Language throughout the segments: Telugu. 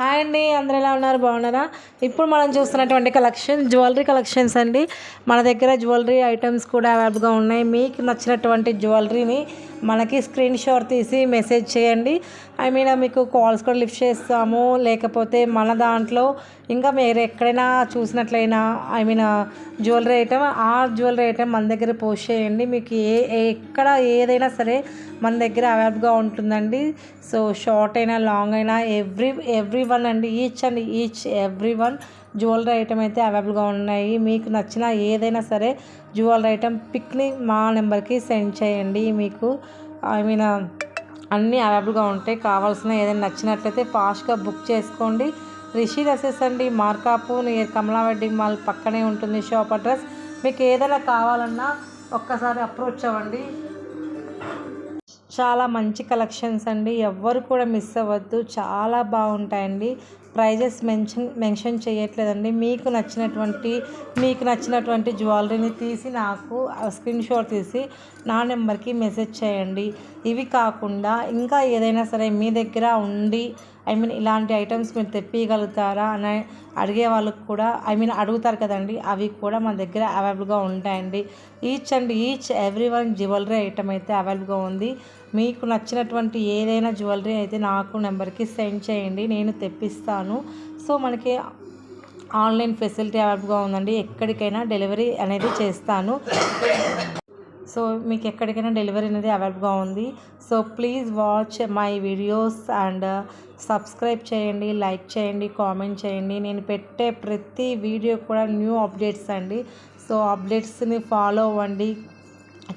హాయ్ అండి, అందరు ఎలా ఉన్నారు? బాగున్నారా? ఇప్పుడు మనం చూస్తున్నటువంటి జ్యువెలరీ కలెక్షన్స్ అండి. మన దగ్గర జ్యువెలరీ ఐటమ్స్ కూడా అవైలబుల్గా ఉన్నాయి. మీకు నచ్చినటువంటి జ్యువెలరీని మనకి స్క్రీన్ షాట్ తీసి మెసేజ్ చేయండి. మీకు కాల్స్ కూడా లిఫ్ట్ చేస్తాము. లేకపోతే మన దాంట్లో ఇంకా మీరు ఎక్కడైనా చూసినట్లయినా జ్యువెలరీ ఐటమ్ మన దగ్గర పోస్ట్ చేయండి. మీకు ఎక్కడ ఏదైనా సరే మన దగ్గర అవైలబుల్గా ఉంటుందండి. సో షార్ట్ అయినా లాంగ్ అయినా ఎవ్రీ వన్ అండి, each every one jewellery item అయితే అవైలబుల్గా ఉన్నాయి. మీకు నచ్చిన ఏదైనా సరే జ్యువెలరీ ఐటమ్ పిక్ని మా నెంబర్కి సెండ్ చేయండి. మీకు అన్నీ అవైలబుల్గా ఉంటాయి. కావాల్సిన ఏదైనా నచ్చినట్లయితే ఫాస్ట్గా బుక్ చేసుకోండి. రిషి డ్రెస్సెస్ అండి, మార్కాపు నియర్ కమలా వెడ్డింగ్ మాల్ పక్కనే ఉంటుంది షాప్ అడ్రస్. మీకు ఏదైనా కావాలన్నా ఒక్కసారి అప్రోచ్ అవ్వండి. చాలా మంచి కలెక్షన్స్ అండి, ఎవ్వరు కూడా మిస్ అవ్వద్దు. చాలా బాగుంటాయండి. ప్రైజెస్ మెన్షన్ చేయట్లేదండి. మీకు నచ్చినటువంటి జ్యువెలరీని తీసి నాకు స్క్రీన్ షాట్ తీసి నా నెంబర్కి మెసేజ్ చేయండి. ఇవి కాకుండా ఇంకా ఏదైనా సరే మీ దగ్గర ఉండి ఇలాంటి ఐటమ్స్ మీరు తెప్పియగలుగుతారా అని అడిగే వాళ్ళకు కూడా అడుగుతారు కదండి, అవి కూడా మన దగ్గర అవైలబుల్గా ఉంటాయండి. Each every one jewellery item అయితే అవైలబుల్గా ఉంది. మీకు నచ్చినటువంటి ఏదైనా జ్యువెలరీ అయితే నాకు నెంబర్కి సెండ్ చేయండి, నేను తెప్పిస్తాను. సో మనకి ఆన్లైన్ ఫెసిలిటీ అవైలబుల్గా ఉందండి. ఎక్కడికైనా డెలివరీ అనేది చేస్తాను. సో మీకు ఎక్కడికైనా డెలివరీ అనేది అవైలబుల్గా ఉంది. So please watch my videos and subscribe చేయండి, లైక్ చేయండి, కామెంట్ చేయండి. నేను పెట్టే ప్రతి వీడియో కూడా న్యూ అప్డేట్స్ అండి. సో అప్డేట్స్ని ఫాలో అవ్వండి.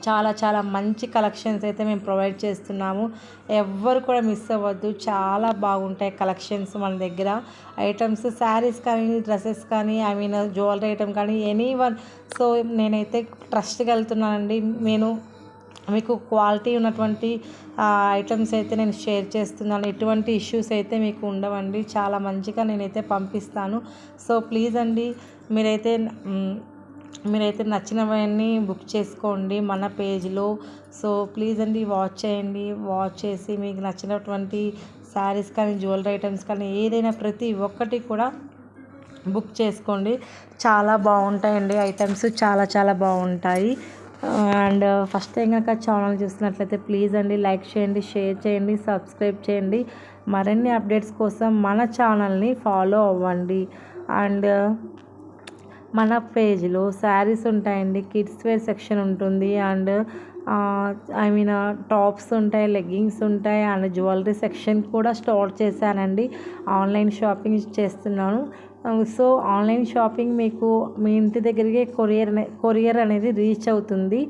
చాలా మంచి కలెక్షన్స్ అయితే మేము ప్రొవైడ్ చేస్తున్నాము. ఎవ్వరు కూడా మిస్ అవ్వద్దు. చాలా బాగుంటాయి కలెక్షన్స్ మన దగ్గర. ఐటమ్స్ శారీస్ కానీ, డ్రెస్సెస్ కానీ, జ్యువెలరీ ఐటమ్ కానీ, ఎనీవన్. సో నేనైతే ట్రస్ట్గా వెళ్తున్నానండి. మీకు క్వాలిటీ ఉన్నటువంటి ఐటమ్స్ అయితే నేను షేర్ చేస్తున్నాను. ఎటువంటి ఇష్యూస్ అయితే మీకు ఉండవండి. చాలా మంచిగా నేనైతే పంపిస్తాను. సో ప్లీజ్ అండి, మీరైతే నచ్చినవన్నీ బుక్ చేసుకోండి మన పేజ్లో. సో ప్లీజ్ అండి, వాచ్ చేయండి. వాచ్ చేసి మీకు నచ్చినటువంటి శారీస్ కానీ, జ్యువెలరీ ఐటమ్స్ కానీ, ఏదైనా ప్రతి ఒక్కటి కూడా బుక్ చేసుకోండి. చాలా బాగుంటాయండి ఐటమ్స్, చాలా బాగుంటాయి. అండ్ ఫస్ట్ టైం కనుక ఛానల్ చూస్తున్నట్లయితే ప్లీజ్ అండి, లైక్ చేయండి, షేర్ చేయండి, సబ్స్క్రైబ్ చేయండి. మరిన్ని అప్డేట్స్ కోసం మన ఛానల్ని ఫాలో అవ్వండి. అండ్ మన పేజ్లో శారీస్ ఉంటాయండి, కిడ్స్ వేర్ సెక్షన్ ఉంటుంది, అండ్ టాప్స్ ఉంటాయి, లెగ్గింగ్స్ ఉంటాయి, అండ్ జ్యువెలరీ సెక్షన్ కూడా స్టార్ట్ చేశానండి. ఆన్లైన్ షాపింగ్ చేస్తున్నాను. సో ఆన్లైన్ షాపింగ్ మీకు మీ ఇంటి దగ్గరికి కొరియర్ అనేది రీచ్ అవుతుంది.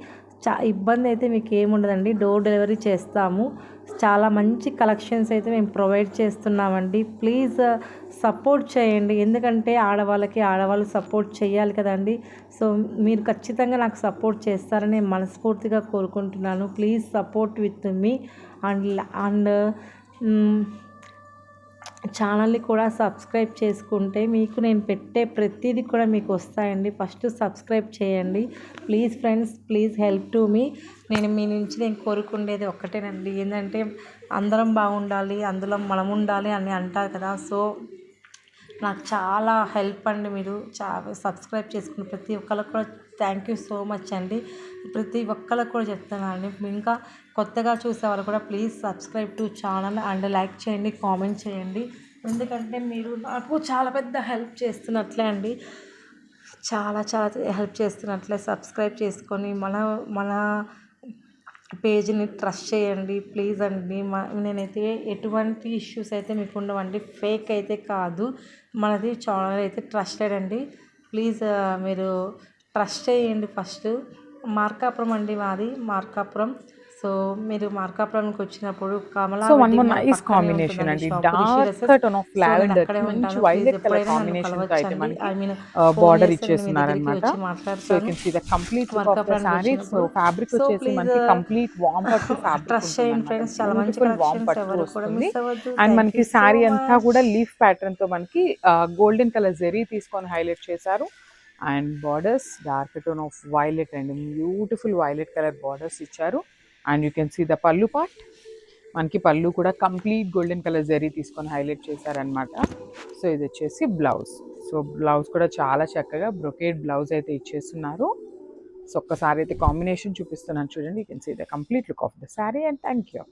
ఇబ్బంది అయితే మీకు ఏముండదండి, డోర్ డెలివరీ చేస్తాము. చాలా మంచి కలెక్షన్స్ అయితే మేము ప్రొవైడ్ చేస్తున్నామండి. ప్లీజ్ సపోర్ట్ చేయండి, ఎందుకంటే ఆడవాళ్ళు సపోర్ట్ చేయాలి కదండి. సో మీరు ఖచ్చితంగా నాకు సపోర్ట్ చేస్తారని మనస్ఫూర్తిగా కోరుకుంటున్నాను. Please support with me. And ఛానల్ని కూడా సబ్స్క్రైబ్ చేసుకుంటే మీకు నేను పెట్టే ప్రతిదీ కూడా మీకు వస్తాయండి. ఫస్ట్ సబ్స్క్రైబ్ చేయండి please friends, please help to me. మీ నుంచి నేను కోరుకునేది ఒక్కటేనండి, ఏంటంటే అందరం బాగుండాలి, అందులో మనం ఉండాలి అని అంటారు కదా. సో నాకు చాలా హెల్ప్ అండి. మీరు సబ్స్క్రైబ్ చేసుకున్న ప్రతి ఒక్కరికి కూడా థ్యాంక్ యూ సో మచ్ అండి. ప్రతి ఒక్కరికి కూడా చెప్తున్నానండి. ఇంకా కొత్తగా చూసేవాళ్ళు కూడా please subscribe to channel and like చేయండి, కామెంట్ చేయండి. ఎందుకంటే మీరు నాకు చాలా పెద్ద హెల్ప్ చేస్తున్నట్లే అండి, చాలా హెల్ప్ చేస్తున్నట్లే. సబ్స్క్రైబ్ చేసుకొని మన పేజ్ని ట్రస్ట్ చేయండి ప్లీజ్ అండి. నేనైతే ఎటువంటి ఇష్యూస్ అయితే మీకు ఉండవండి, ఫేక్ అయితే కాదు. మనది ఛానల్ అయితే ట్రస్టెడ్ అండి. ప్లీజ్ మీరు ట్రస్ట్ చేయండి. ఫస్ట్ మార్కాపురం అండి, మాది మార్కాపురం. సో మీరు మార్కాపురంకి వచ్చినప్పుడు కమలా నైస్ కాంబినేషన్ అండి, డార్క్ టోన్ ఆఫ్ లావెండర్ మంచి వైలెట్ కలర్ కాంబినేషన్ తో అయితే మనకి బార్డర్ ఇచ్చేస్తున్నారు అన్నమాట. So you can see the complete look of the sari. So fabric వచ్చేసి మనకి కంప్లీట్ వామ్ పట్టు ఫ్యాబ్రిక్ ఉంటుంది, వామ్ పట్టు వస్తుంది. అండ్ మనకి సారీ అంతా కూడా లీఫ్ ప్యాటర్న్ తో మనకి గోల్డెన్ కలర్ జెరీ తీసుకొని హైలైట్ చేశారు. And borders dark tone of violet and beautiful violet colour borders ఇచ్చారు. And you can see the pallu part. మనకి పళ్ళు కూడా కంప్లీట్ గోల్డెన్ కలర్ జరీ తీసుకొని హైలైట్ చేశారనమాట. సో ఇది వచ్చేసి బ్లౌజ్. సో బ్లౌజ్ కూడా చాలా చక్కగా బ్రొకేడ్ బ్లౌజ్ అయితే ఇచ్చేస్తున్నారు. సో ఒక్కసారి అయితే కాంబినేషన్ చూపిస్తున్నాను చూడండి. You can see the complete look of the sari and thank you.